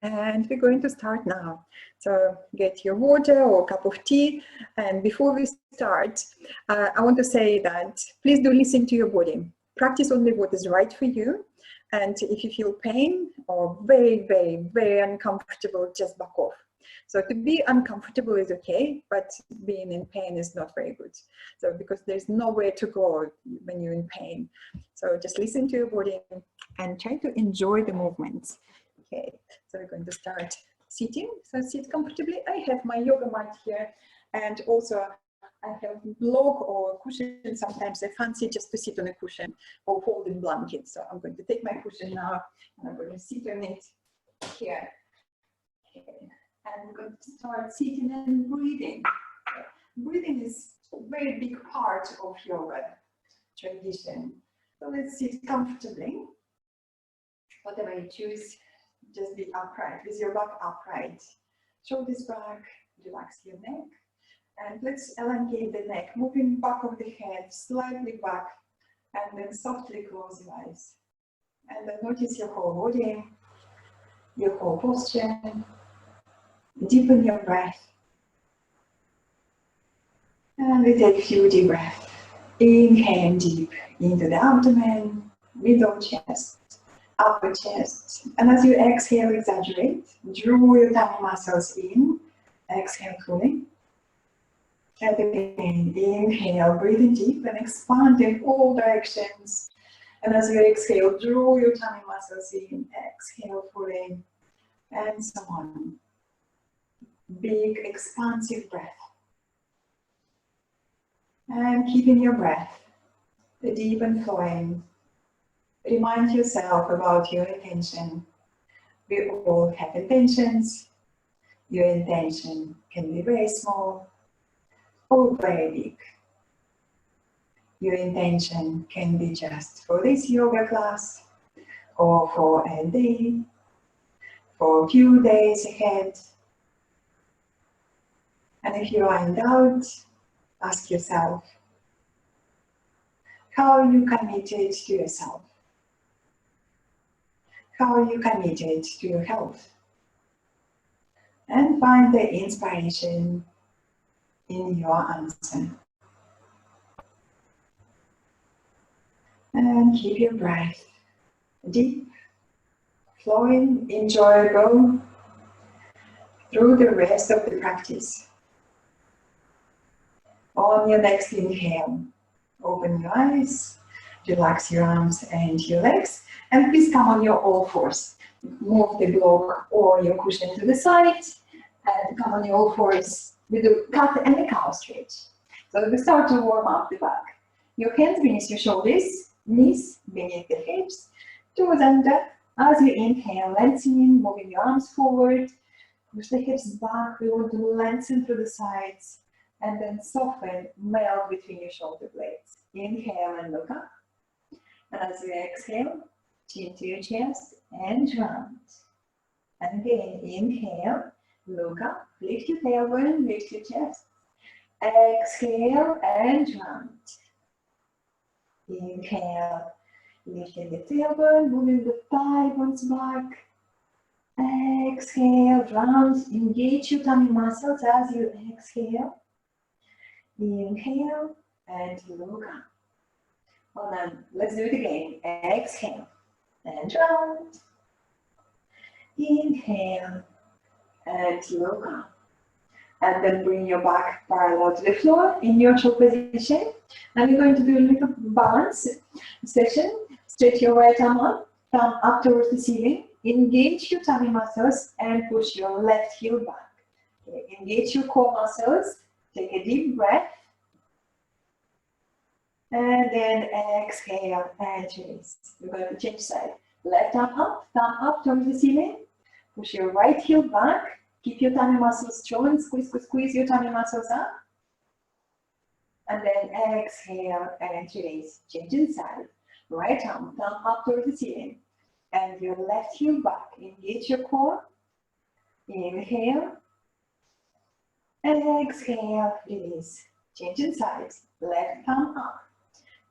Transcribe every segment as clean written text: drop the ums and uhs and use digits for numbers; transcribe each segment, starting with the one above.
And we're going to start now. So get your water or cup of tea. And before we start, I want to say that please do listen to your body. Practice only what is right for you. And if you feel pain or very, very, very uncomfortable, just back off. So to be uncomfortable is okay, but being in pain is not very good. So because there's nowhere to go when you're in pain. So just listen to your body and try to enjoy the movements. Okay, so we're going to start sitting. So sit comfortably. I have my yoga mat here, and also I have block or cushion. Sometimes I fancy just to sit on a cushion or folding blanket. So I'm going to take my cushion now, and I'm going to sit on it here. Okay. And we're going to start sitting and breathing. Breathing is a very big part of yoga tradition. So let's sit comfortably. Whatever you choose, just be upright, with your back upright. Shoulders back, relax your neck. And let's elongate the neck, moving back of the head, slightly back, and then softly close your eyes. And then notice your whole body, your whole posture. Deepen your breath. And we take a few deep breaths. Inhale deep into the abdomen, middle chest, upper chest. And as you exhale, exaggerate. Draw your tummy muscles in. Exhale fully. And again, inhale, breathing deep and expand in all directions. And as you exhale, draw your tummy muscles in. Exhale fully. And so on. Big, expansive breath. And keeping your breath deep and flowing. Remind yourself about your intention. We all have intentions. Your intention can be very small or very big. Your intention can be just for this yoga class or for a day, for a few days ahead. And if you are in doubt, ask yourself, how are you committed to yourself? How are you committed to your health? And find the inspiration in your answer. And keep your breath deep, flowing, enjoyable through the rest of the practice. On your next inhale, open your eyes, relax your arms and your legs, and please come on your all fours. Move the block or your cushion to the side, and come on your all fours with the cat and the cow stretch. So we start to warm up the back. Your hands beneath your shoulders, knees beneath the hips, toes under. As you inhale, lengthening, moving your arms forward, push the hips back. We want to lengthen through the sides. And then soften, melt between your shoulder blades. Inhale and look up. And as you exhale, chin to your chest and round. And again, inhale, look up, lift your tailbone, lift your chest. Exhale and round. Inhale, lifting the tailbone, moving the thigh bones back. Exhale, round, engage your tummy muscles as you exhale. Inhale and look up. Well done. Let's do it again. Exhale and round. Inhale and look up. And then bring your back parallel to the floor in neutral position. And we're going to do a little balance session. Stretch your right arm up, thumb up towards the ceiling. Engage your tummy muscles and push your left heel back. Okay. Engage your core muscles. Take a deep breath. And then exhale and release. We're going to change side. Left arm up, thumb up towards the ceiling. Push your right heel back. Keep your tummy muscles strong. Squeeze, squeeze, squeeze your tummy muscles up. And then exhale and release. Change side. Right arm, thumb up towards the ceiling. And your left heel back. Engage your core. Inhale. Exhale, release. Change sides. Left thumb up.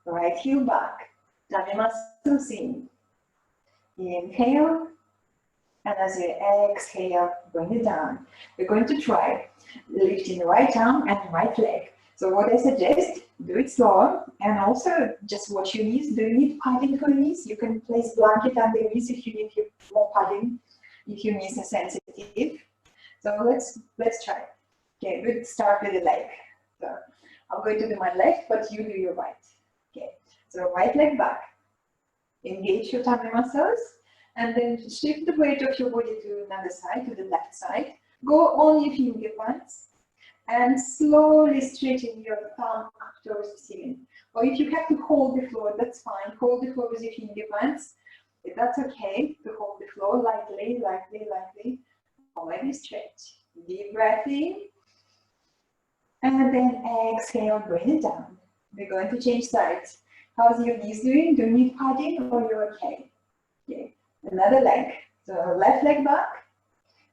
Right heel back. Tummy muscles in. Inhale. And as you exhale, bring it down. We're going to try lifting the right arm and right leg. So what I suggest, do it slow, and also just watch your knees. Do you need padding for your knees? You can place blanket under your knees if you need more padding, if your knees are sensitive. So let's try. Okay, we'll start with the leg. So I'm going to do my left, but you do your right. Okay, so right leg back. Engage your tummy muscles, and then shift the weight of your body to another side, to the left side. Go on your finger points, and slowly straighten your thumb up towards the ceiling. Or if you have to hold the floor, that's fine. Hold the floor with your finger points. If that's okay, to hold the floor lightly, lightly, lightly. Already stretch. Deep breath in. And then exhale, bring it down. We're going to change sides. How's your knees doing? Do you need padding or you're okay? Okay. Another leg. So left leg back.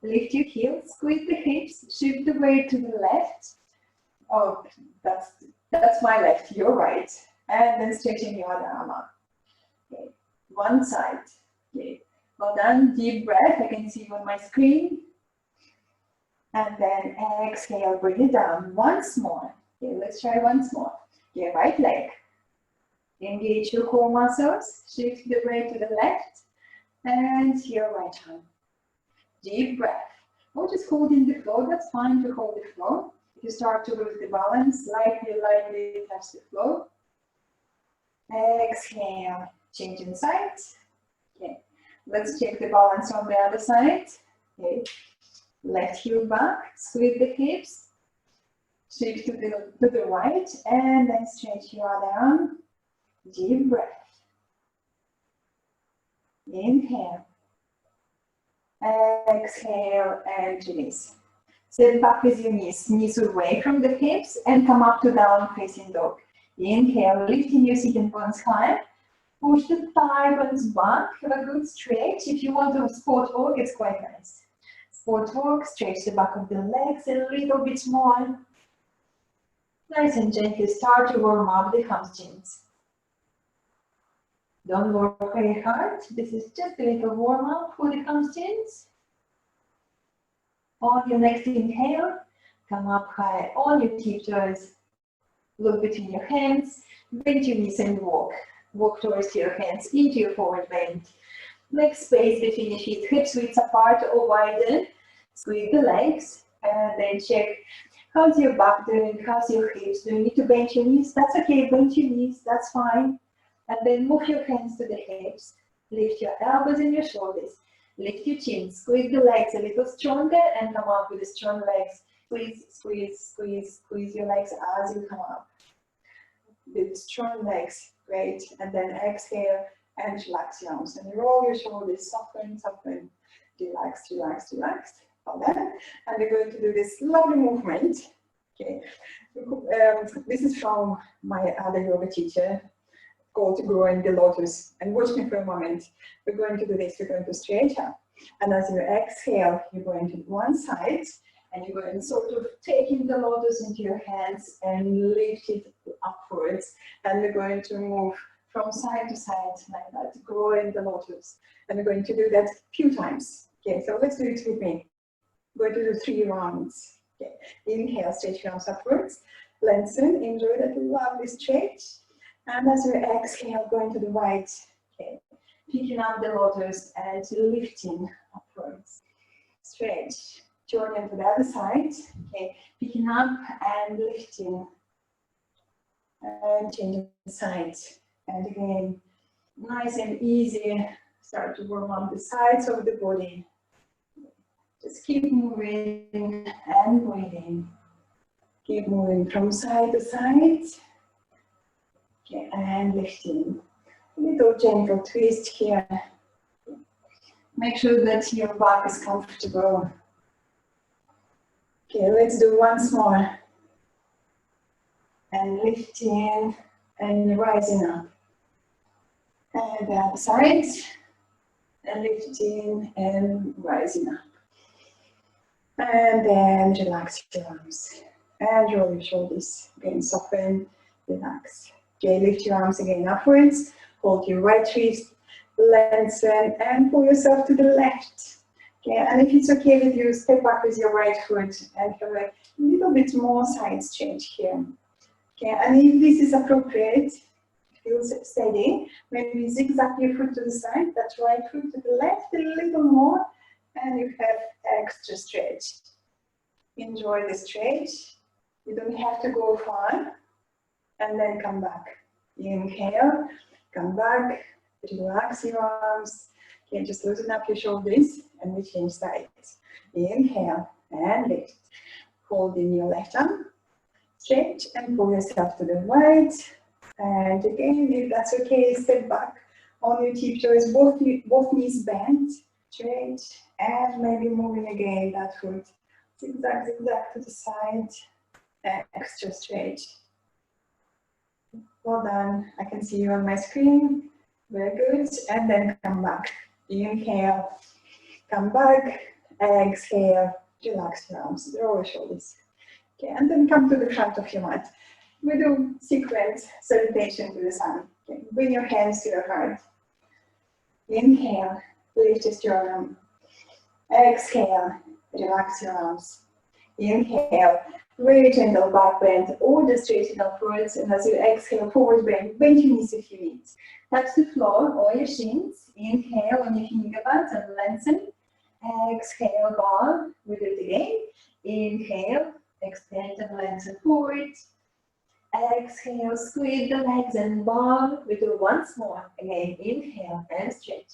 Lift your heels, squeeze the hips, shift the weight to the left. Oh, that's my left, your right. And then straighten your other arm up. Okay. One side. Okay. Well done. Deep breath. I can see you on my screen. And then exhale, bring it down. Once more. Okay, let's try once more. Okay, right leg. Engage your core muscles. Shift the weight to the left. And your right arm. Deep breath. Or just holding the floor. That's fine to hold the floor. If you start to lose the balance, lightly touch the floor. Exhale. Changing sides. Okay. Let's check the balance on the other side. Okay. Left heel back, squeeze the hips, shift to the right, and then stretch your other arm. Deep breath. Inhale. Exhale and release. Sit back with your knees away from the hips, and come up to down facing dog. Inhale, lifting your sitting bones high. Push the thigh bones back. Have a good stretch. If you want to sport walk, it's quite nice. Sport walk, stretch the back of the legs a little bit more. Nice and gently start to warm up the hamstrings. Don't work very hard. This is just a little warm up for the hamstrings. On your next inhale, come up high on your tiptoes. Look between your hands, bend your knees and walk. Walk towards your hands into your forward bend. Make space between your feet, hips width apart or widen. Squeeze the legs and then check how's your back doing, how's your hips. Do you need to bend your knees? That's okay, bend your knees, that's fine. And then move your hands to the hips. Lift your elbows and your shoulders. Lift your chin, squeeze the legs a little stronger and come up with the strong legs. Squeeze, squeeze, squeeze, squeeze your legs as you come up. With strong legs, great. And then exhale and relax your arms. And roll your shoulders, soften, soften. Relax, relax, relax. And we're going to do this lovely movement. Okay, this is from my other yoga teacher called Growing the Lotus. And watch me for a moment. We're going to do this. We're going to stretch up. And as you exhale, you're going to one side, and you're going to sort of taking the lotus into your hands and lift it upwards. And we're going to move from side to side like that, growing the lotus. And we're going to do that a few times. Okay, so let's do it with me. We're going to do 3 rounds. Okay. Inhale, stretch your arms upwards. Lengthen, enjoy that lovely stretch. And as you exhale, going to the right. Okay. Picking up the lotus and lifting upwards. Stretch. Turn to the other side. Okay. Picking up and lifting. And changing sides. And again, nice and easy. Start to warm up the sides of the body. Just keep moving and breathing. Keep moving from side to side. Okay, and lifting. A little gentle twist here. Make sure that your back is comfortable. Okay, let's do once more. And lifting and rising up. And the other side. And lifting and rising up. And then relax your arms and roll your shoulders. Again, soften, relax. Okay, lift your arms again upwards. Hold your right wrist, lengthen, and pull yourself to the left. Okay, and if it's okay with you, step back with your right foot and have a little bit more side stretch here. Okay, and if this is appropriate, feel steady. Maybe zigzag your foot to the side, that right foot to the left a little more, and you have extra stretch. Enjoy the stretch. You don't have to go far, and then come back. Inhale, come back, relax your arms. Okay, just loosen up your shoulders, and we change sides. Inhale, and lift. Hold in your left arm, stretch, and pull yourself to the right. And again, if that's okay, step back on your tiptoes, both knees bent, stretch, and maybe moving again that foot. Zigzag, zigzag to the side, extra stretch. Well done, I can see you on my screen. Very good, and then come back. Inhale, come back, exhale, relax your arms, draw your shoulders. Okay, and then come to the front of your mat. We do sequence salutation to the sun. Okay, bring your hands to your heart. Inhale, lift your sternum. Exhale, relax your arms. Inhale, very gentle back bend or just straighten upwards, and as you exhale, forward bend, bend your knees if you need. Touch the floor or your shins. Inhale on your finger pads and lengthen. Exhale, bow. We do it again. Inhale, extend and lengthen forward. Exhale, squeeze the legs and bow. We do once more. Again, inhale and stretch.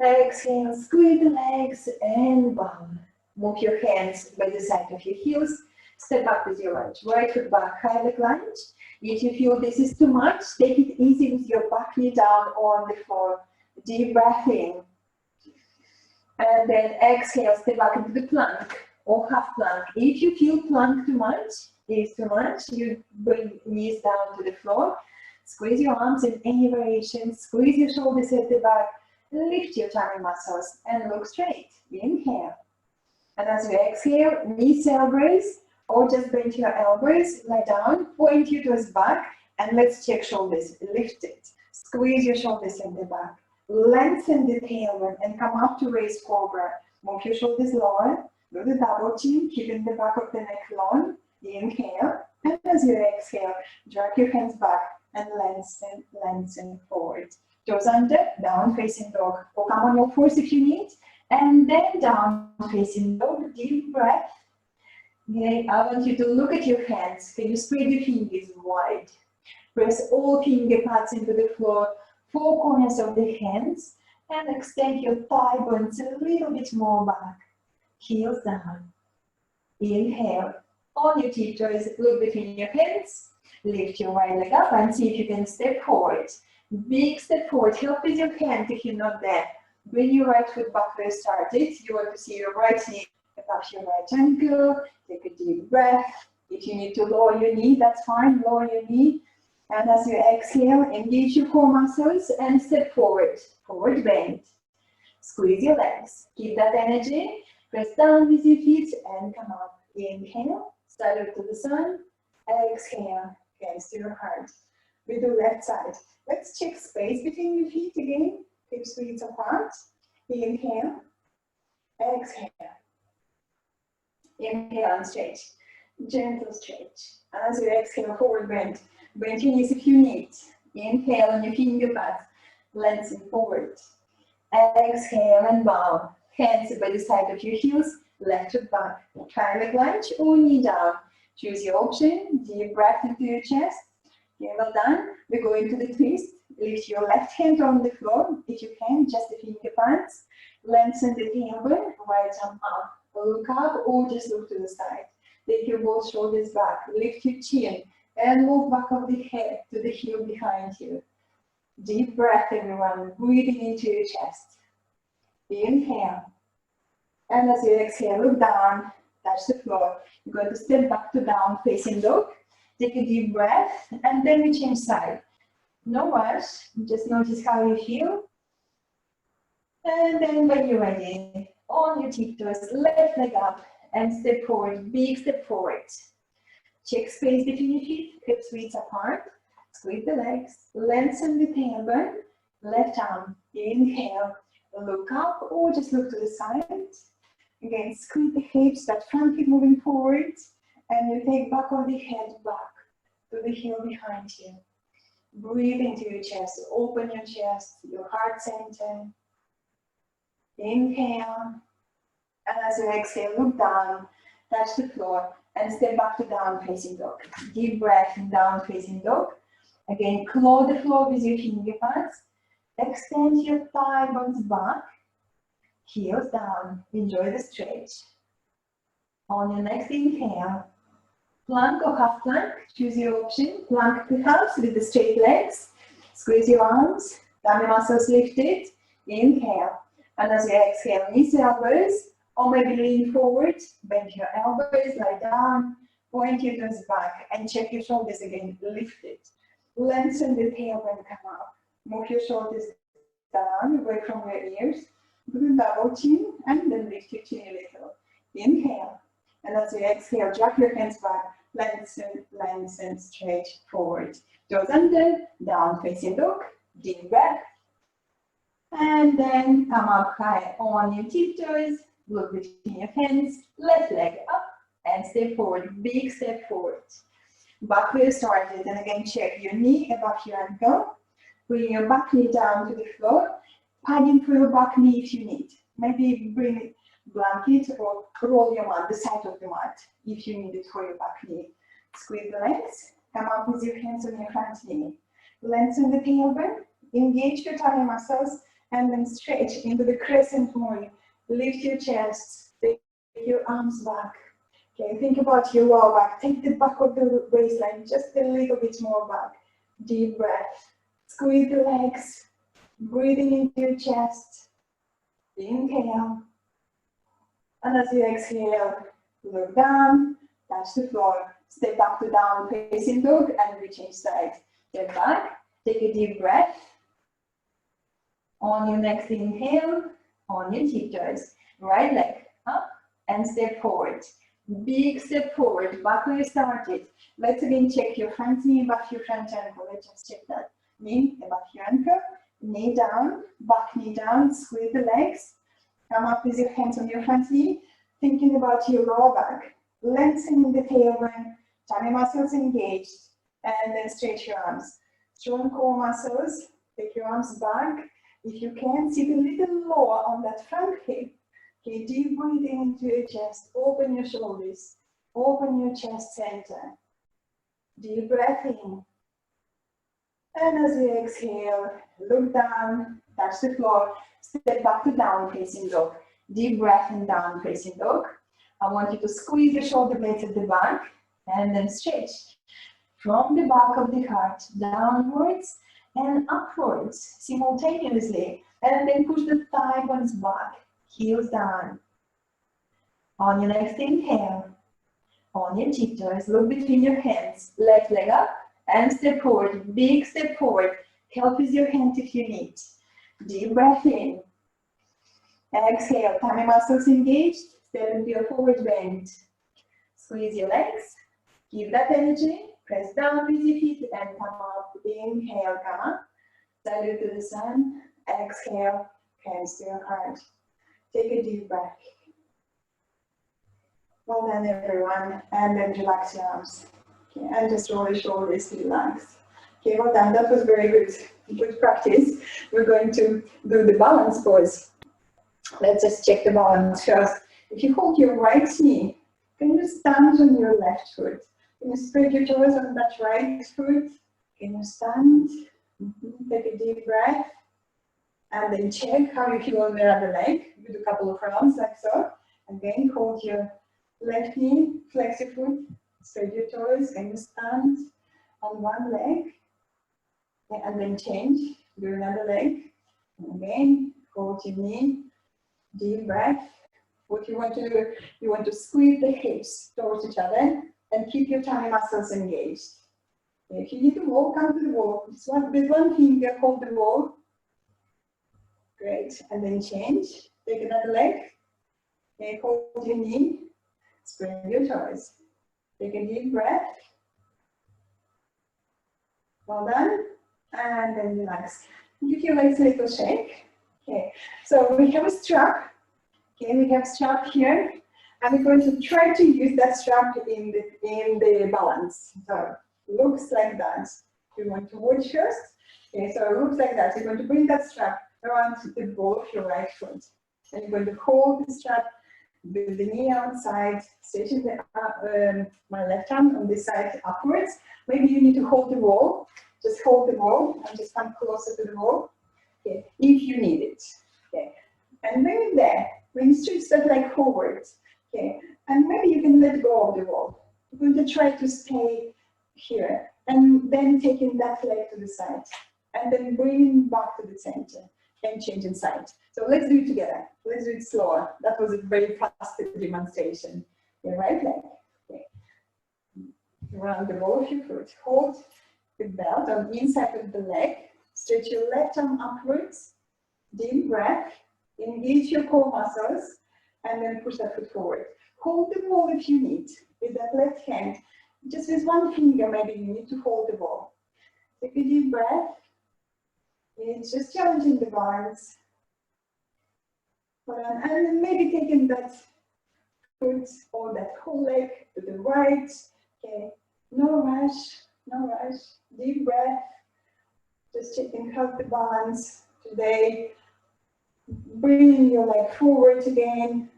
Exhale, squeeze the legs and bow. Move your hands by the side of your heels. Step up with your lunge. Right foot back, high leg lunge. If you feel this is too much, take it easy with your back knee down on the floor. Deep breath in. And then exhale, step back into the plank or half plank. If you feel plank too much, you bring knees down to the floor. Squeeze your arms in any variation. Squeeze your shoulders at the back. Lift your tummy muscles and look straight. Inhale. And as you exhale, knees, elbows, or just bend your elbows, lie down, point your toes back, and let's check shoulders. Lift it. Squeeze your shoulders at the back. Lengthen the tailbone and come up to raise cobra. Move your shoulders lower. Do the double chin, keeping the back of the neck long. Inhale. And as you exhale, drag your hands back and lengthen forward. Toes under, down facing dog. Or come on your fours if you need. And then down facing dog, deep breath. Okay, I want you to look at your hands. Can you spread your fingers wide? Press all finger pads into the floor, four corners of the hands, and extend your thigh bones a little bit more back. Heels down. Inhale. On your tiptoes, look between your hands. Lift your right leg up and see if you can step forward. Big step forward. Help with your hand if you're not there. Bring your right foot back where you started. You want to see your right knee above your right ankle. Take a deep breath. If you need to lower your knee, that's fine. Lower your knee. And as you exhale, engage your core muscles and step forward. Forward bend. Squeeze your legs. Keep that energy. Press down with your feet and come up. Inhale. Salute to the sun. Exhale. Hands to your heart. With the left side. Let's check space between your feet again. Hips width apart. Inhale. Exhale. Inhale and stretch. Gentle stretch. As you exhale, forward bend. Bend your knees if you need. Inhale on your finger pads. Lengthen forward. Exhale and bow. Hands by the side of your heels. Left foot back. High leg lunge or knee down. Choose your option. Deep breath into your chest. Okay, well done. We're going to the twist. Lift your left hand on the floor, if you can, just the finger pads. Lengthen the tailbone, right arm up. Look up or just look to the side. Take your both shoulders back. Lift your chin and move back of the head to the heel behind you. Deep breath, everyone. Breathing into your chest. Inhale. And as you exhale, look down, touch the floor. You're going to step back to down facing dog. Take a deep breath and then we change side. No rush, just notice how you feel. And then when you're ready, on your tiptoes, left leg up and step forward, big step forward. Check space between your feet, hips width apart. Squeeze the legs, lengthen the tailbone, left arm, inhale, look up or just look to the side. Again, squeeze the hips, that front hip moving forward, and you take back of the head back to the heel behind you. Breathe into your chest, open your chest, your heart center. Inhale, and as you exhale, look down, touch the floor, and step back to down facing dog. Deep breath in down facing dog. Again, claw the floor with your finger pads. Extend your thigh bones back, heels down. Enjoy the stretch. On your next inhale, plank or half plank, choose your option. Plank perhaps with the straight legs. Squeeze your arms, tummy muscles lifted. Inhale. And as you exhale, knees, elbows, or maybe lean forward, bend your elbows, lie down, point your toes back, and check your shoulders again, lifted. Lengthen the tailbone, come up. Move your shoulders down, away from your ears. Do a double chin, and then lift your chin a little. Inhale. And as you exhale, drop your hands back, lengthen, lengthen, straight forward. Toes under, down facing dog, deep breath. And then come up high on your tiptoes, look between your hands, left leg up, and step forward, big step forward. Back where you started, and again check your knee above your ankle. Bring your back knee down to the floor, padding for your back knee if you need. Maybe bring a blanket or roll your mat, the side of the mat, if you need it for your back knee. Squeeze the legs, come up with your hands on your front knee. Lengthen the tailbone, engage your tummy muscles, and then stretch into the crescent moon. Lift your chest, take your arms back. Okay, think about your lower back. Take the back of the waistline just a little bit more back. Deep breath. Squeeze the legs. Breathing into your chest. Inhale. And as you exhale, look down, touch the floor. Step back to down facing dog and we change sides. Step back, take a deep breath. On your next inhale, on your tiptoes, right leg up and step forward. Big step forward, back where you started. Let's again check your front knee above your front ankle. Let's just check that. Knee above your ankle, knee down, back knee down, squeeze the legs. Come up with your hands on your front knee, thinking about your lower back. Lengthening the tailbone, tummy muscles engaged, and then stretch your arms. Strong core muscles, take your arms back. If you can, sit a little lower on that front hip. Okay, deep breathing into your chest. Open your shoulders. Open your chest center. Deep breath in. And as you exhale, look down, touch the floor, step back to down facing dog. Deep breath in, down facing dog. I want you to squeeze your shoulder blades at the back and then stretch from the back of the heart downwards and upwards simultaneously, and then push the thigh bones back, heels down. On your next inhale, on your tiptoes, look between your hands, left leg up and step forward, big step forward. Help with your hands if you need. Deep breath in. Exhale, tummy muscles engaged, step into your forward bend. Squeeze your legs, give that energy. Press down with your feet and come up. Inhale, come up. Salute to the sun. Exhale, hands to your heart. Take a deep breath. Well done, everyone. And then relax your arms. Okay, and just roll your shoulders to relax. Okay, well done. That was very good. Good practice. We're going to do the balance pose. Let's just check the balance first. If you hold your right knee, can you stand on your left foot? Can you spread your toes on that right foot? Can you stand? Take a deep breath. And then check how you feel on the other leg. Do a couple of rounds like so. Again, hold your left knee, flex your foot, spread your toes. Can you stand on one leg? And then change, do another leg. And again, hold your knee, deep breath. What you want to do, you want to squeeze the hips towards each other and keep your tummy muscles engaged. If you need to walk, come to the wall. Just with one finger, hold the wall. Great. And then change. Take another leg. Okay, hold your knee. Spread your toes. Take a deep breath. Well done. And then relax. Give your legs a little shake. Okay, so we have a strap. Okay, we have strap here, and we're going to try to use that strap in the balance. So looks like that. You want to watch first. Okay, so it looks like that. You're going to bring that strap around the ball of your right foot, and you're going to hold the strap with the knee outside, stretching my left arm on this side upwards. Maybe you need to hold the wall. Just hold the wall and just come closer to the wall. Okay, if you need it. Okay, and when you're there, when you stretch that leg forward, okay, and maybe you can let go of the wall. You're going to try to stay here, and then taking that leg to the side, and then bring back to the center and change inside. So let's do it together. Let's do it slower. That was a very fast demonstration. Your right leg. Okay. Around the ball of your foot. Hold the belt on the inside of the leg. Stretch your left arm upwards. Deep breath. Engage your core muscles. And then push that foot forward. Hold the ball if you need. With that left hand. Just with one finger, maybe you need to hold the ball. Take a deep breath. It's just challenging the balance. And then maybe taking that foot or that whole leg to the right. Okay, no rush, no rush. Deep breath. Just checking how the balance today. Bringing your leg forward again.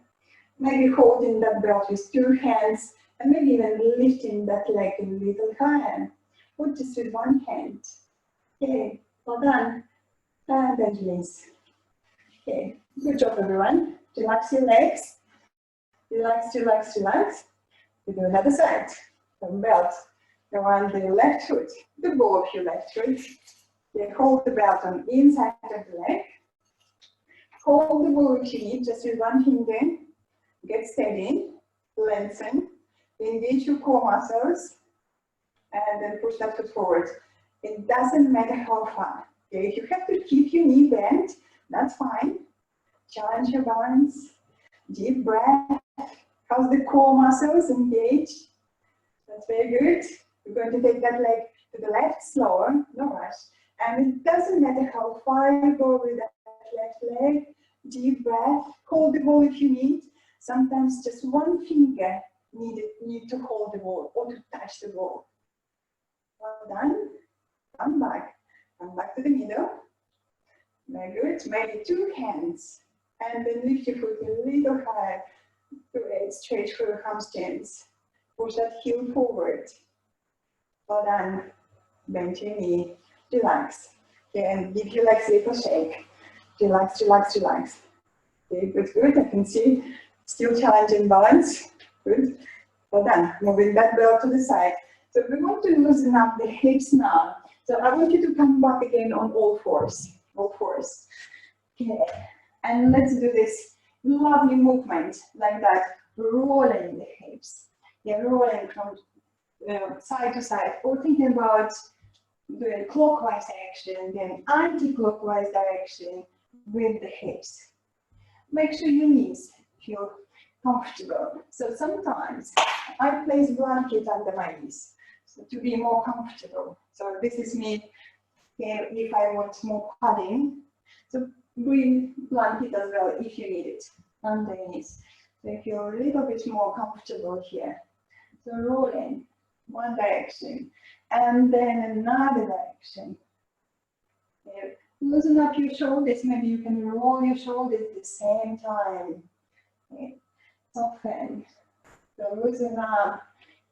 Maybe holding that belt with two hands. And maybe even lifting that leg a little higher. Or just with one hand. Okay, well done. And then release. Okay, good job everyone. Relax your legs. Relax, relax, relax. We do another side. The belt around the left foot, the ball of your left foot. You hold the belt on the inside of the leg. Hold the ball if you need, just with one finger. Get steady, lengthen, engage your core muscles, and then push that foot forward. It doesn't matter how far. Okay, if you have to keep your knee bent, that's fine. Challenge your balance. Deep breath. How's the core muscles engage? That's very good. We're going to take that leg to the left slower, no rush. And it doesn't matter how far you go with that left leg. Deep breath. Hold the ball if you need. Sometimes just one finger need to hold the ball or to touch the ball. Well done. Come back. Come back to the middle. Very good. Maybe two hands. And then lift your foot a little higher. Stretch for your hamstrings. Push that heel forward. Well done. Bend your knee. Relax. Okay, and give your legs a little shake. Relax, relax, relax. Okay, good, good. I can see still challenging balance. Good. Well done. Moving that belt to the side. So we want to loosen up the hips now. So I want you to come back again on all fours. All fours. Okay. And let's do this lovely movement like that, rolling the hips. Yeah, rolling from side to side, or thinking about the clockwise direction, then anti-clockwise direction with the hips. Make sure your knees feel comfortable. So sometimes I place blanket under my knees so to be more comfortable. So this is me if I want more padding. So bring blanket as well if you need it underneath. So if you're a little bit more comfortable here. So rolling one direction and then another direction. Okay. Loosen up your shoulders. Maybe you can roll your shoulders at the same time. Okay. Soften. So loosen up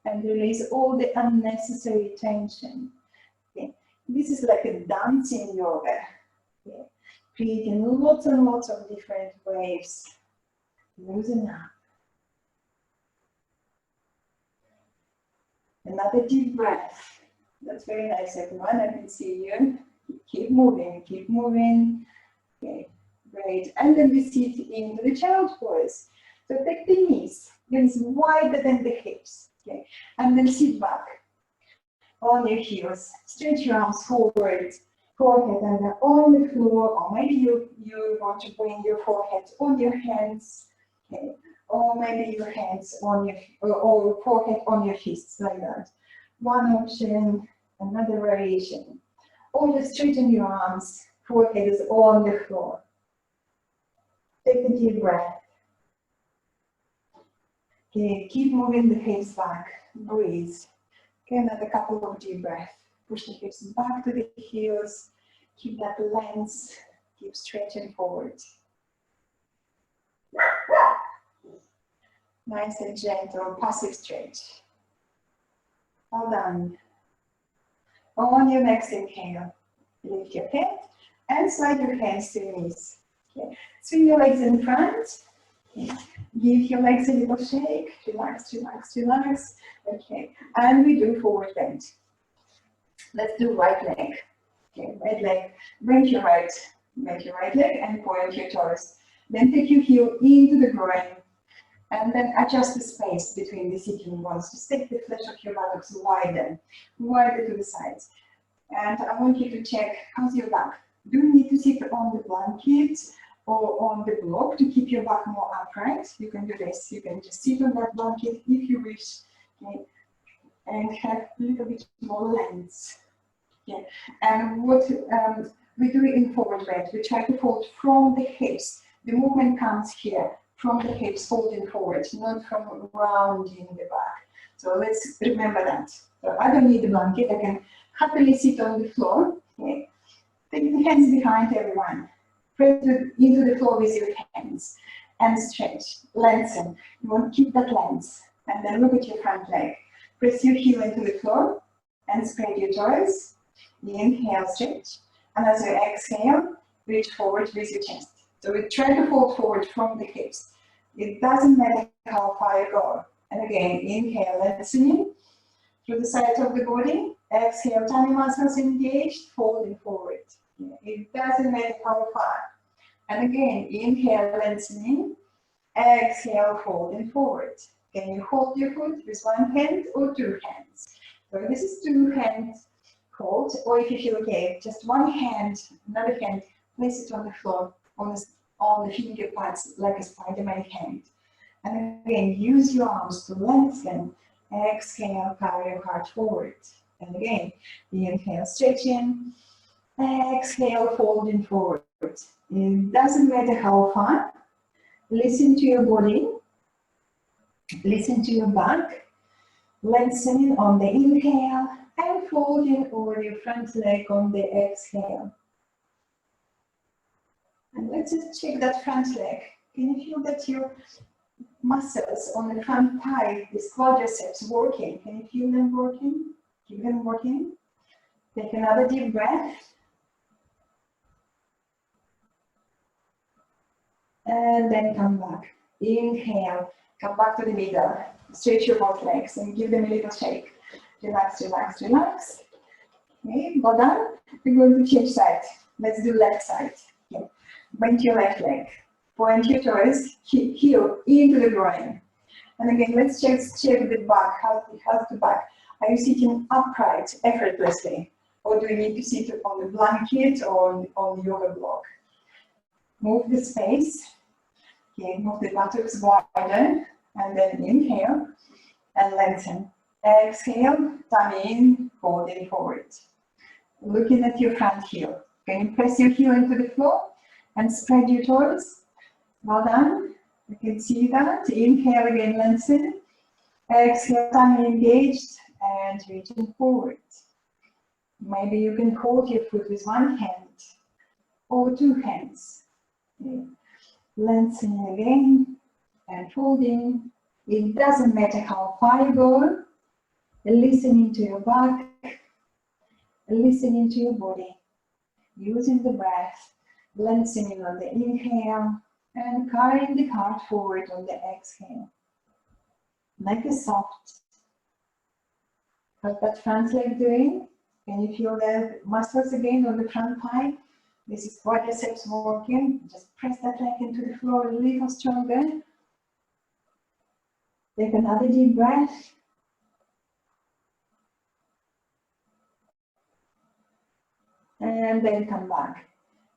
and release all the unnecessary tension. Okay. This is like a dancing yoga. Okay. Creating lots and lots of different waves. Loosen up. Another deep breath. That's very nice, everyone. I can see you. Keep moving, keep moving. Okay, great. And then we sit into the child pose. So take the knees wider than the hips. Okay, and then sit back on your heels. Stretch your arms forward. Forehead and on the floor, or maybe you want to bring your forehead on your hands, okay, or maybe your hands on your or forehead on your fists like that. One option, another variation. Or you straighten your arms, forehead is on the floor. Take a deep breath. Okay, keep moving the hips back. Breathe. Okay, another couple of deep breaths. Push the hips back to the heels. Keep that length. Keep stretching forward. Nice and gentle, passive stretch. Well done. On your next inhale, lift your head and slide your hands to your knees. Okay. Swing your legs in front. Okay. Give your legs a little shake. Relax, relax, relax. Okay. And we do forward bend. Let's do right leg. Okay, right leg. Bend your right leg and point your toes. Then take your heel into the groin. And then adjust the space between the sitting bones. Just take the flesh of your buttocks wider to the sides. And I want you to check how's your back. Do you need to sit on the blanket or on the block to keep your back more upright? You can do this. You can just sit on that blanket if you wish, okay, and have a little bit more length. Okay. And what we do in forward bend, we try to fold from the hips. The movement comes here. From the hips, folding forward, not from rounding the back. So let's remember that. So I don't need the blanket, I can happily sit on the floor. Okay. Take the hands behind everyone. Press into the floor with your hands and stretch, lengthen. You want to keep that length. And then look at your front leg. Press your heel into the floor and spread your toes. Inhale, stretch. And as you exhale, reach forward with your chest. So we try to fold forward from the hips. It doesn't matter how far you go. And again, inhale, lengthening through the sides of the body. Exhale, tummy muscles engaged, folding forward. It doesn't matter how far. And again, inhale, lengthening. Exhale, folding forward. Can you hold your foot with one hand or two hands? So this is two hands hold, or if you feel okay, just one hand, another hand, place it on the floor, on the finger pads like a Spider-Man hand. And again, use your arms to lengthen. Exhale, carry your heart forward. And again, inhale, stretching. Exhale, folding forward. It doesn't matter how far. Listen to your body. Listen to your back. Lengthening on the inhale and folding over your front leg on the exhale. And let's just check that front leg. Can you feel that your muscles on the front thigh, these quadriceps, working? Can you feel them working? Keep them working. Take another deep breath. And then come back. Inhale. Come back to the middle. Stretch your both legs and give them a little shake. Relax, relax, relax. Okay, well done. We're going to change sides. Let's do left side. Okay. Bend your left leg. Point your toes, heel into the groin. And again, let's check the back. How's the back? Are you sitting upright effortlessly? Or do you need to sit on the blanket or on the yoga block? Move the space. Okay, move the buttocks wider. And then inhale and lengthen. Exhale, tummy in, folding forward. Looking at your front heel. Can you press your heel into the floor and spread your toes? Well done. You can see that. Inhale again, lengthen. Exhale, tummy engaged and reaching forward. Maybe you can hold your foot with one hand or two hands. Okay. Lengthening again and folding. It doesn't matter how far you go. Listening to your back, listening to your body, using the breath, lengthening on the inhale and carrying the heart forward on the exhale. Neck is soft. How's that front leg doing? Can you feel the muscles again on the front thigh? This is quadriceps working. Just press that leg into the floor a little stronger. Take another deep breath. And then come back.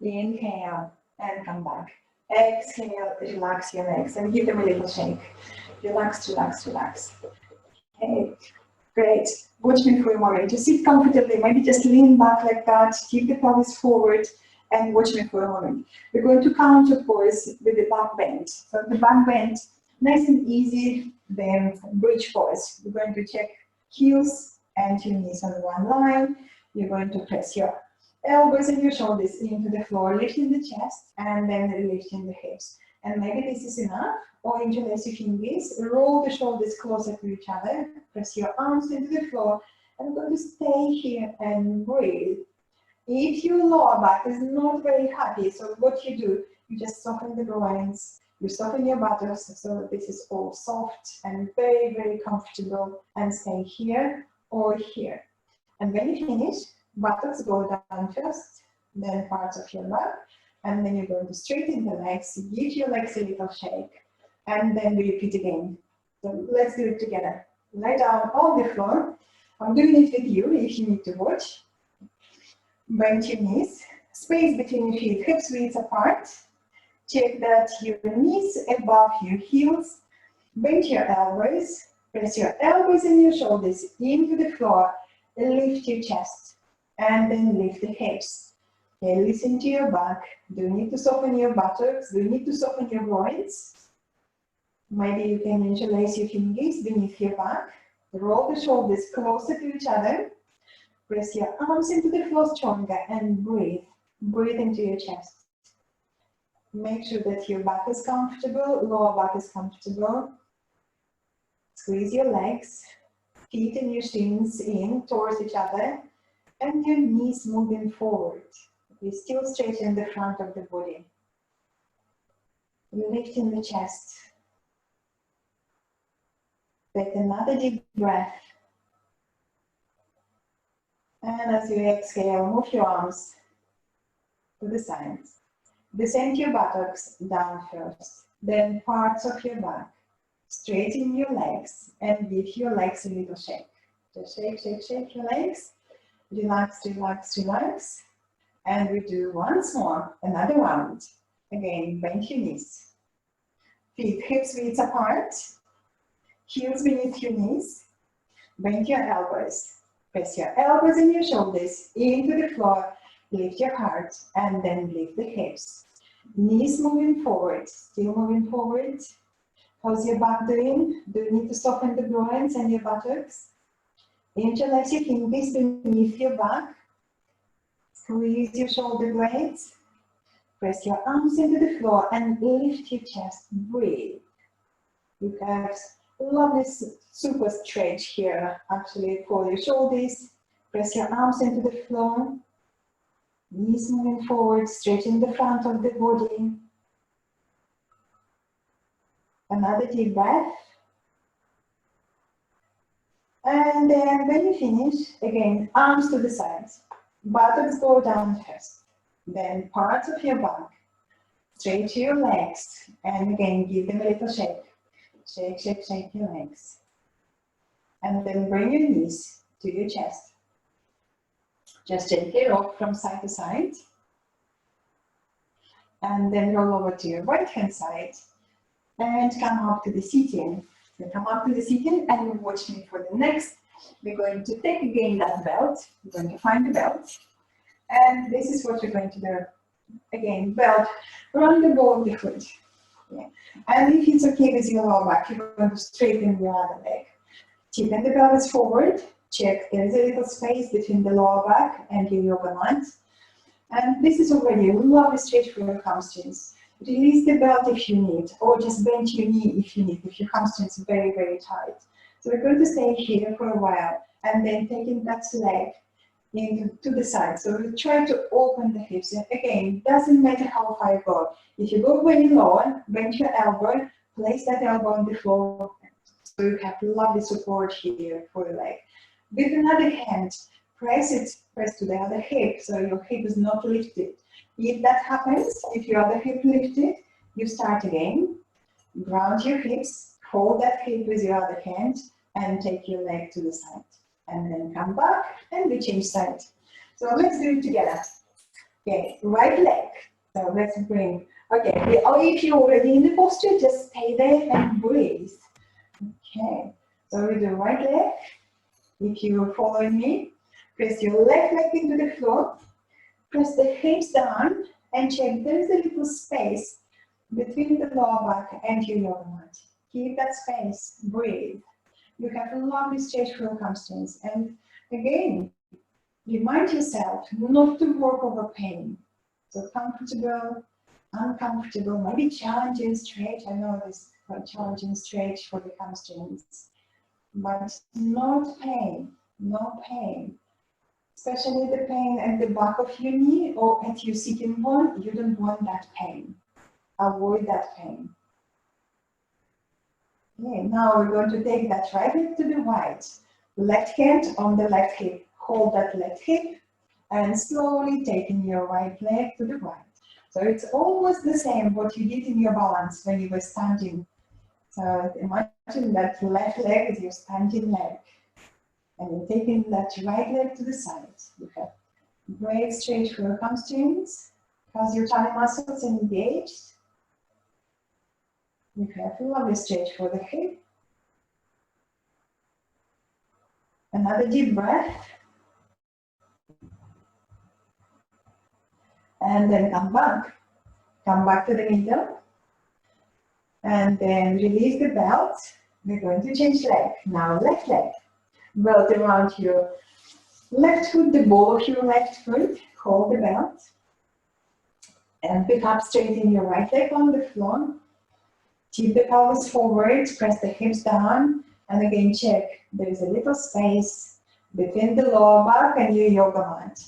Inhale and come back. Exhale, relax your legs and give them a little shake. Relax, relax, relax. Okay, great. Watch me for a moment. Just sit comfortably. Maybe just lean back like that. Keep the pelvis forward and watch me for a moment. We're going to counter pose with the back bend. So the back bend, nice and easy, then bridge pose. We're going to check heels and your knees on one line. You're going to press your elbows and your shoulders into the floor, lifting the chest and then lifting the hips. And maybe this is enough, or interlace your fingers, roll the shoulders closer to each other, press your arms into the floor, and we're going to stay here and breathe. If your lower back is not very happy, so what you do, you just soften the groins, you soften your buttocks, so this is all soft and very, very comfortable, and stay here or here. And when you finish, buttocks go down first, then parts of your back, and then you're going to straighten the legs, give your legs a little shake, and then we repeat again. So let's do it together. Lie down on the floor. I'm doing it with you if you need to watch. Bend your knees, space between your feet, hips width apart. Check that your knees above your heels. Bend your elbows, press your elbows and your shoulders into the floor, lift your chest, and then lift the hips. Okay, listen to your back. Do you need to soften your buttocks? Do you need to soften your groins? Maybe you can interlace your fingers beneath your back. Roll the shoulders closer to each other. Press your arms into the floor stronger and breathe. Breathe into your chest. Make sure that your back is comfortable, lower back is comfortable. Squeeze your legs, feet and your shins in towards each other, and your knees moving forward. You still straighten the front of the body. Lifting the chest. Take another deep breath. And as you exhale, move your arms to the sides. Descend your buttocks down first, then parts of your back. Straighten your legs and give your legs a little shake. Just shake, shake, shake your legs. Relax, relax, relax. And we do once more, another round. Again, bend your knees. Feet hips width apart. Heels beneath your knees. Bend your elbows. Press your elbows and your shoulders into the floor. Lift your heart and then lift the hips. Knees moving forward, still moving forward. How's your back doing? Do you need to soften the groins and your buttocks? Interlace your fingers beneath your back. Squeeze your shoulder blades. Press your arms into the floor and lift your chest. Breathe. You have lovely super stretch here, actually, for your shoulders. Press your arms into the floor. Knees moving forward, stretching the front of the body. Another deep breath. And then when you finish, again, arms to the sides. Buttocks go down first. Then parts of your back. Straighten your legs. And again, give them a little shake. Shake, shake, shake your legs. And then bring your knees to your chest. Just gently rock from side to side. And then roll over to your right hand side. And come up to the seating. So come up to the seating and watch me for the next. We're going to take again that belt. We're going to find the belt. And this is what we're going to do. Again, belt around the ball of the foot. Yeah. And if it's okay with your lower back, you're going to straighten the other leg. Tippen the pelvis forward. Check there is a little space between the lower back and your yoga mat. And this is already a lovely stretch for your hamstrings. Release the belt if you need, or just bend your knee if you need, if your hamstrings are very, very tight. So we're going to stay here for a while, and then taking that leg to the side. So we try to open the hips. And again, doesn't matter how far you go. If you go very low, bend your elbow, place that elbow on the floor, so you have lovely support here for your leg. With another hand, press to the other hip, so your hip is not lifted. If that happens, if your other hip lifted, you start again. Ground your hips, hold that hip with your other hand, and take your leg to the side. And then come back, and we change side. So let's do it together. Okay, right leg. So let's bring, okay, or if you're already in the posture, just stay there and breathe. Okay, so we do right leg. If you're following me, press your left leg into the floor. Press the hips down and check there is a little space between the lower back and your yoga mat. Keep that space, breathe. You have a lovely stretch for your hamstrings. And again, remind yourself not to work over pain. So comfortable, uncomfortable, maybe challenging stretch. I know this is quite challenging stretch for the hamstrings, but not pain, no pain. Especially the pain at the back of your knee or at your sitting bone, you don't want that pain. Avoid that pain. Okay, now we're going to take that right leg to the right. Left hand on the left hip. Hold that left hip and slowly taking your right leg to the right. So it's almost the same what you did in your balance when you were standing. So imagine that left leg is your standing leg. And you're taking that right leg to the side. You have great stretch for your hamstrings because your tummy muscles are engaged. You have a lovely stretch for the hip. Another deep breath. And then come back. Come back to the middle. And then release the belt. We're going to change leg. Now left leg. Belt around your left foot, the ball of your left foot. Hold the belt. And pick up, straighten your right leg on the floor. Tip the pelvis forward, press the hips down. And again, check. There is a little space between the lower back and your yoga mat.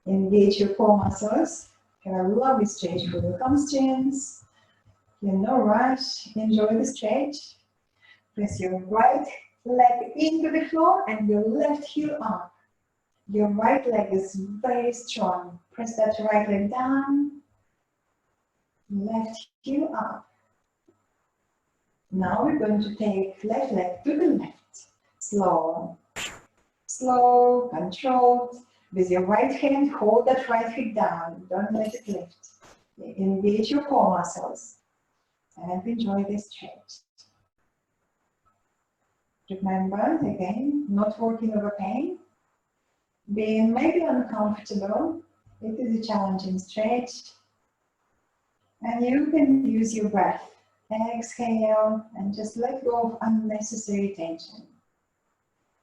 Engage your core muscles. Have a lovely stretch for your hamstrings. No rush. Enjoy the stretch. Press your right leg into the floor and your left heel up. Your right leg is very strong. Press that right leg down. Left heel up. Now we're going to take left leg to the left. Slow. Slow, controlled. With your right hand, hold that right hip down. Don't let it lift. Engage your core muscles. And enjoy this stretch. Remember, again, not working over pain. Being maybe uncomfortable. It is a challenging stretch. And you can use your breath. Exhale and just let go of unnecessary tension.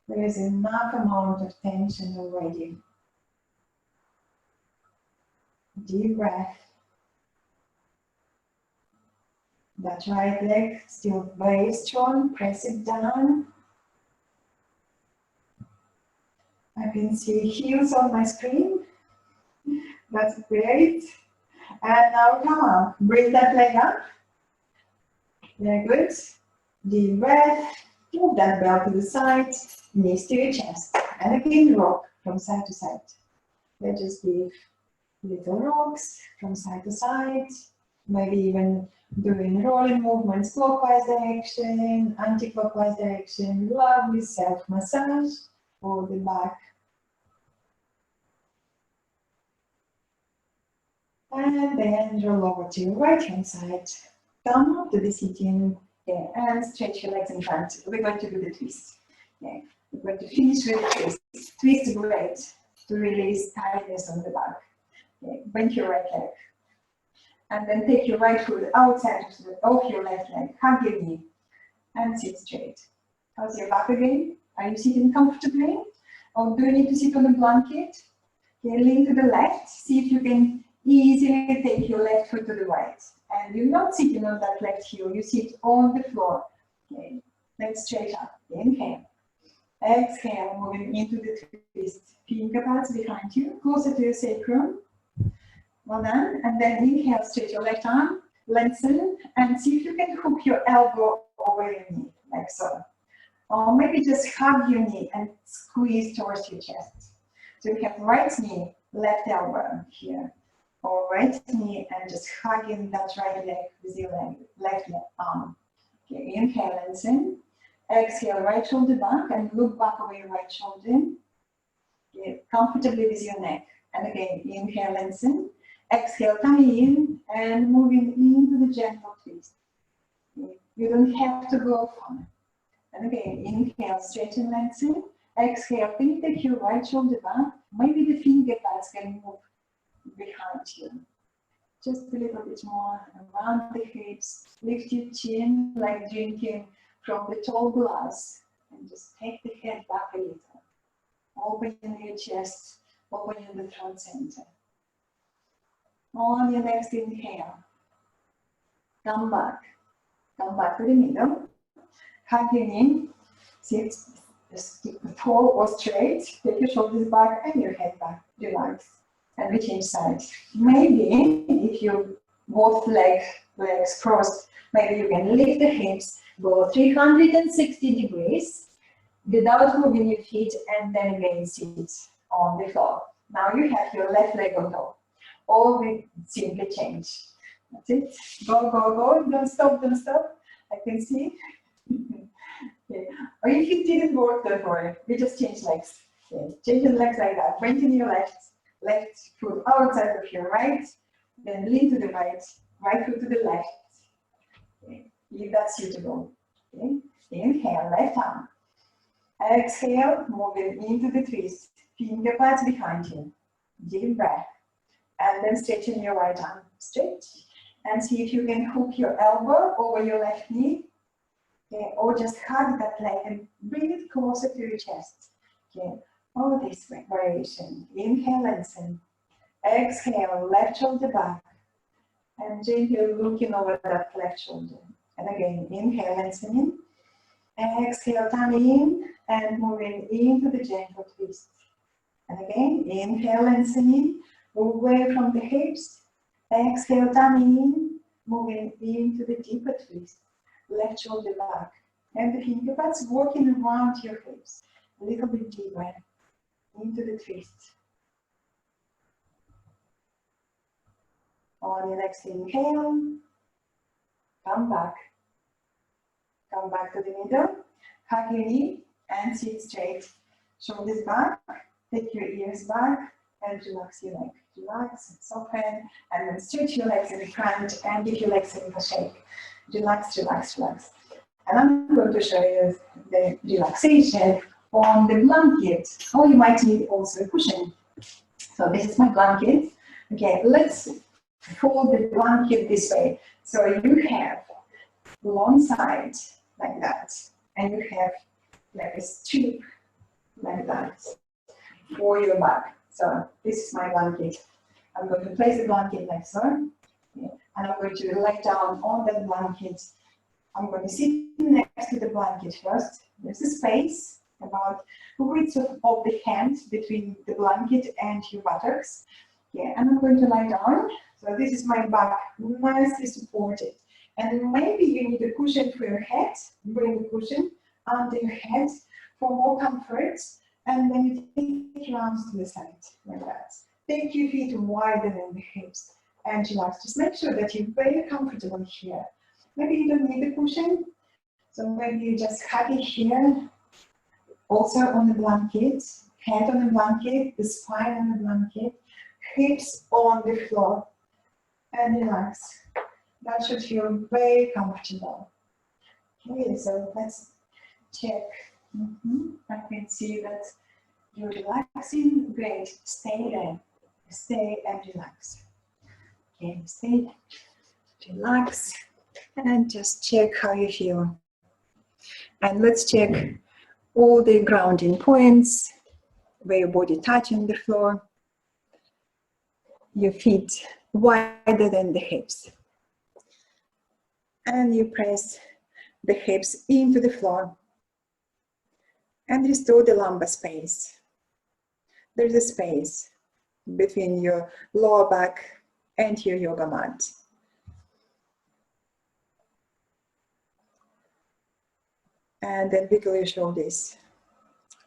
There is enough amount of tension already. Deep breath. That right leg still very strong. Press it down. I can see heels on my screen. That's great. And now come on, bring that leg up. Very good. Deep breath. Move that belt to the side, knees to your chest. And again, rock from side to side. Let's just give little rocks from side to side. Maybe even doing rolling movements, clockwise direction, anti-clockwise direction. Lovely self-massage for the back. And then roll over to your right hand side. Come up to the sitting and stretch your legs in front. We're going to do the twist. Okay. We're going to finish with the twist. Twist is great to release tightness on the back. Okay. Bend your right leg. And then take your right foot outside of your left leg. Hug your knee and sit straight. How's your back again? Are you sitting comfortably? Or do you need to sit on a blanket? Okay, lean to the left. See if you can easily take your left foot to the right. And you're not sitting on that left heel, you sit on the floor. Okay, let's straight up. Inhale. Exhale, moving into the twist. Finger pads behind you, closer to your sacrum. Well done. And then inhale, straight your left arm, lengthen, and see if you can hook your elbow over your knee, like so. Or maybe just hug your knee and squeeze towards your chest. So you have right knee, left elbow here. Or right knee and just hugging that right leg with your left arm. Okay, inhale, lengthen. Exhale, right shoulder back and look back over your right shoulder. Okay, comfortably with your neck. And again, inhale, lengthen. Exhale, coming in and moving into the gentle twist. Okay, you don't have to go far. And again, inhale, straighten, lengthen. Exhale, can you take your right shoulder back Maybe the finger pads can move behind you. Just a little bit more around the hips. Lift your chin like drinking from the tall glass. And just take the head back a little. Open your chest, open the throat center. On your next inhale, come back to the middle. Hug your knee, sit tall or straight. Take your shoulders back and your head back. Relax. And we change sides. Maybe if you both legs crossed, maybe you can lift the hips, go 360 degrees without moving your feet, and then again sit on the floor. Now you have your left leg on top. Or we simply change. That's it. Go, go, go. Don't stop, don't stop. I can see. Okay. Or if it didn't work, don't worry. We just change legs. Okay. Change your legs like that. Straighten your left foot outside of your right. Then lean to the right. Right foot to the left. Okay. If that's suitable. Okay. Inhale, left arm. Exhale, moving into the twist. Finger pads behind you. Deep breath. And then stretching your right arm. Stretch. And see if you can hook your elbow over your left knee. Okay. Or just hug that leg and bring it closer to your chest. Okay. Or this variation. Inhale, lengthen. Exhale, left shoulder back. And gently looking over that left shoulder. And again, inhale, lengthening. Exhale, tummy in and moving into the gentle twist. And again, inhale, lengthening. Move away from the hips. Exhale, tummy in, moving into the deeper twist. Left shoulder back. And the finger pads working around your hips. A little bit deeper into the twist. On your next inhale, come back. Come back to the middle. Hug your knee and sit straight. Shoulders back. Take your ears back and relax your leg. Relax and soften, and then stretch your legs in the front and give your legs a little shake. Relax, relax, relax. And I'm going to show you the relaxation on the blanket. Or you might need also a cushion. So this is my blanket. Okay, let's fold the blanket this way. So you have long side like that, and you have like a strip like that for your back. So this is my blanket. I'm going to place the blanket like so, okay. And I'm going to lay down on that blanket. I'm going to sit next to the blanket first. There's a space about 2 widths of the hand between the blanket and your buttocks. Yeah, and I'm going to lie down. So this is my back, nicely supported. And maybe you need a cushion for your head. Bring the cushion under your head for more comfort. And then you take your arms to the side, like that. Take your feet wider than the hips and relax. Just make sure that you're very comfortable here. Maybe you don't need a cushion. So maybe you just hug it here. Also on the blanket, head on the blanket, the spine on the blanket, hips on the floor. And relax. That should feel very comfortable. Okay, so let's check. I can see that you're relaxing. Great. Stay there. Stay and relax. Okay, stay, relax, and just check how you feel. And let's check all the grounding points where your body touching the floor. Your feet wider than the hips. And you press the hips into the floor and restore the lumbar space. There's a space between your lower back and your yoga mat. And then wiggle your shoulders.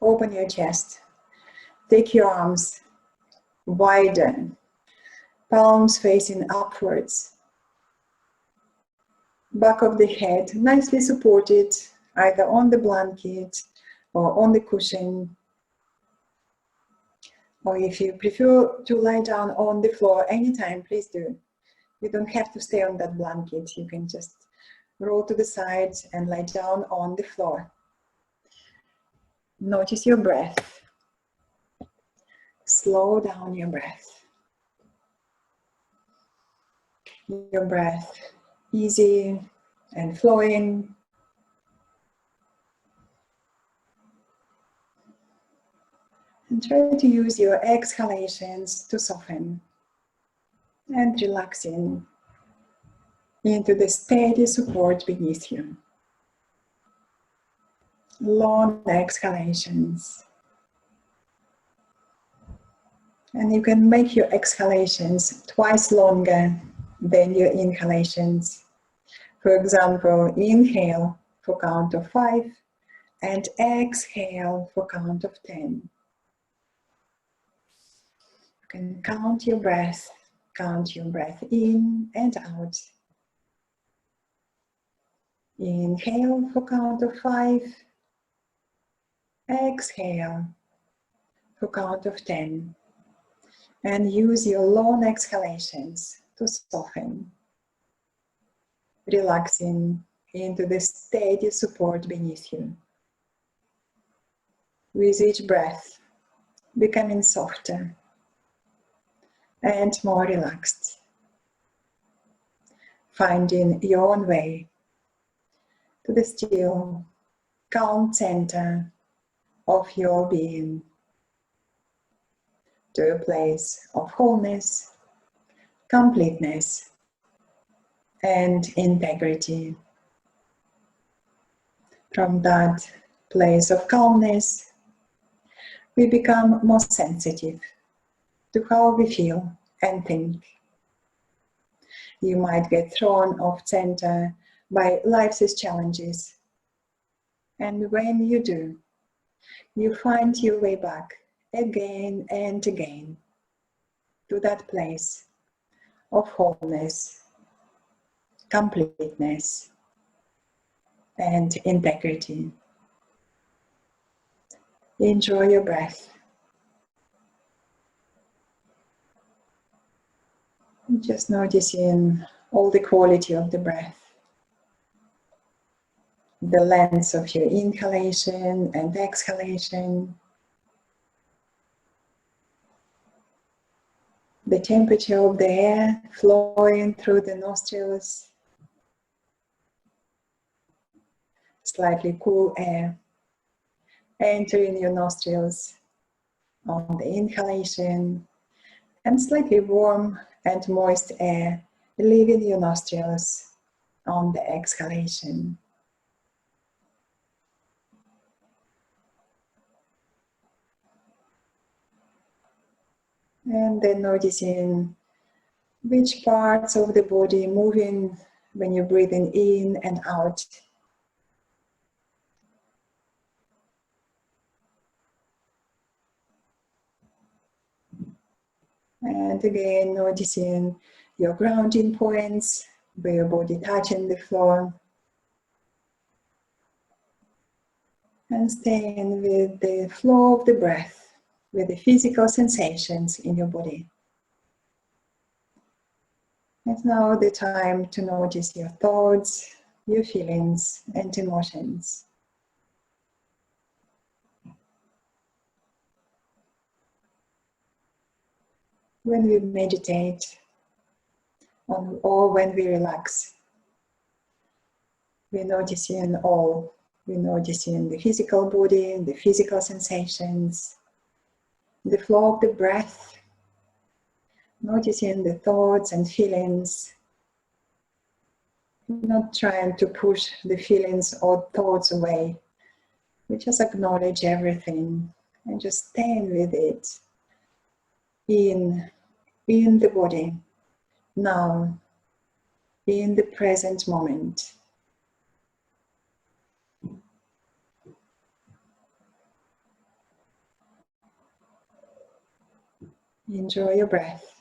Open your chest. Take your arms widen. Palms facing upwards. Back of the head nicely supported either on the blanket or on the cushion. Or if you prefer to lie down on the floor anytime, please do. You don't have to stay on that blanket. You can just roll to the side and lie down on the floor. Notice your breath. slow down your breath. Your breath easy and flowing. And try to use your exhalations to soften and relaxing into the steady support beneath you. Long exhalations. And you can make your exhalations twice longer than your inhalations. For example, inhale for count of 5 and exhale for count of 10. You can count your breath in and out. Inhale for count of 5, exhale for count of 10. And use your long exhalations to soften, relaxing into the steady support beneath you. With each breath, becoming softer and more relaxed, finding your own way to the still, calm center of your being, to a place of wholeness, completeness, and integrity. From that place of calmness, we become more sensitive to how we feel and think. You might get thrown off center by life's challenges. And when you do, you find your way back again and again to that place of wholeness, completeness, and integrity. Enjoy your breath. Just noticing all the quality of the breath, the length of your inhalation and exhalation, the temperature of the air flowing through the nostrils, slightly cool air entering your nostrils on the inhalation, and slightly warm and moist air leaving your nostrils on the exhalation. And then noticing which parts of the body moving when you're breathing in and out. And again, noticing your grounding points, where your body touching the floor. And staying with the flow of the breath, with the physical sensations in your body. And now the time to notice your thoughts, your feelings, and emotions. When we meditate, or when we relax, we're noticing all. We're noticing the physical body, the physical sensations, the flow of the breath, noticing the thoughts and feelings, not trying to push the feelings or thoughts away. We just acknowledge everything and just staying with it in the body, now, in the present moment. Enjoy your breath.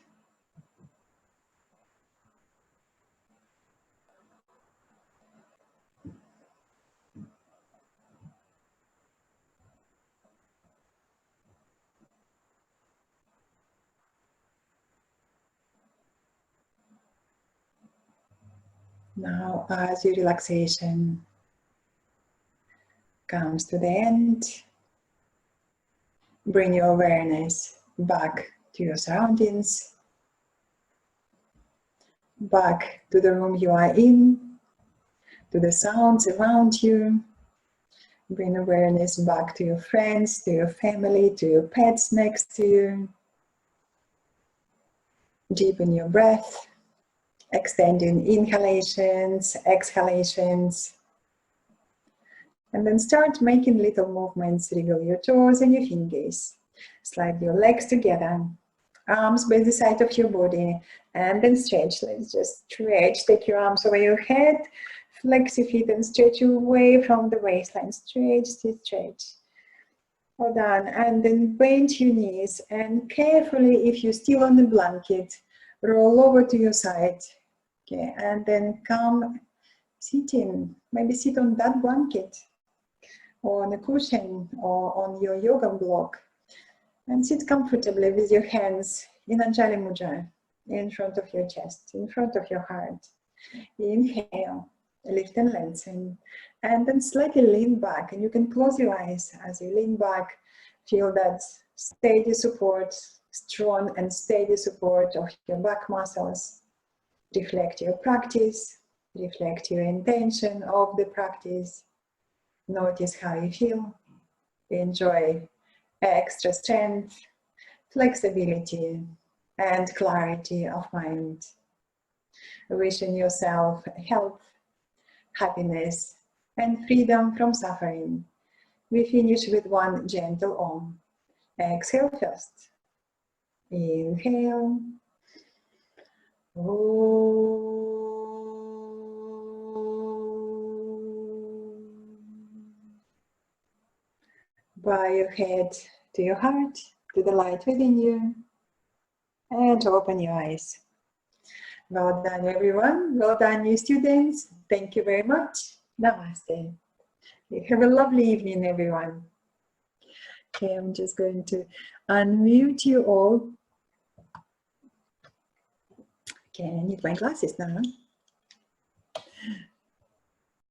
Now, as your relaxation comes to the end, bring your awareness back to your surroundings, back to the room you are in, to the sounds around you. Bring awareness back to your friends, to your family, to your pets next to you. Deepen your breath, extending inhalations, exhalations. And then start making little movements. Wriggle your toes and your fingers. Slide your legs together, arms by the side of your body, and then stretch. Let's just stretch. Take your arms over your head, flex your feet and stretch away from the waistline. Stretch, stretch. Well done. And then bend your knees and carefully, if you're still on the blanket, roll over to your side. Okay, and then come sitting. Maybe sit on that blanket, or on a cushion, or on your yoga block. And sit comfortably with your hands in Anjali Mudra, in front of your chest, in front of your heart. Inhale, lift and lengthen, and then slightly lean back. And you can close your eyes as you lean back. Feel that steady support, strong and steady support of your back muscles. Reflect your practice, reflect your intention of the practice. Notice how you feel. Enjoy extra strength, flexibility, and clarity of mind. Wishing yourself health, happiness, and freedom from suffering. We finish with one gentle Om. Exhale first. Inhale. Om. Bow your head to your heart, to the light within you, and open your eyes. Well done, everyone. Well done, new students. Thank you very much. Namaste. Have a lovely evening, everyone. Okay, I'm just going to unmute you all. Okay, I need my glasses now.